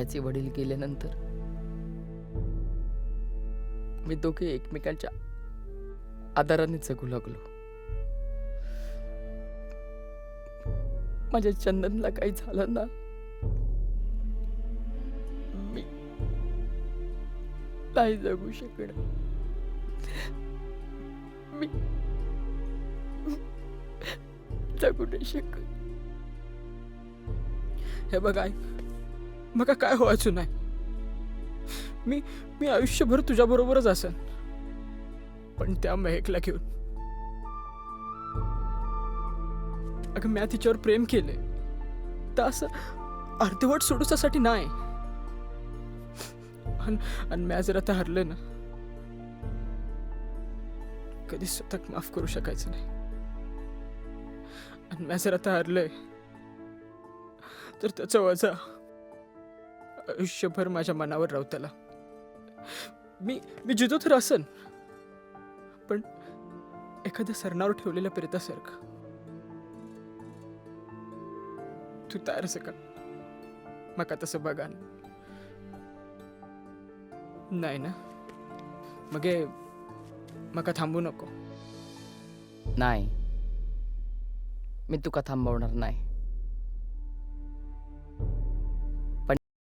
याचे वडील गेल्यानंतर मी दोघे एकमेकांच्या आधाराने जगू लागलो. माझ्या चंदनला काही झालं ना, मी नाही जगू शकणार. मी जगू नाही शकत. हे बघ ऐक, मग काय व्हायचं नाही. मी मी आयुष्यभर तुझ्या बरोबरच असेन, पण त्या महकला घेऊन. अगं म्या तिच्यावर प्रेम केले तर असं अर्धवट सोडूसाठी नाही. आणि म्या जर आता हरले ना, कधी स्वतः माफ करू शकायचं नाही. आणि म्या जर आता हरले तर त्याचा वजा आयुष्यभर माझ्या मनावर राहू. त्याला मी जितो तर असन, पण एखाद्या सरणावर ठेवलेल्या प्रेतासारखं. तू तयार असं का? मका तसं बघा नाही ना, मका थांबू नको. नाही, मी तुका थांबवणार नाही.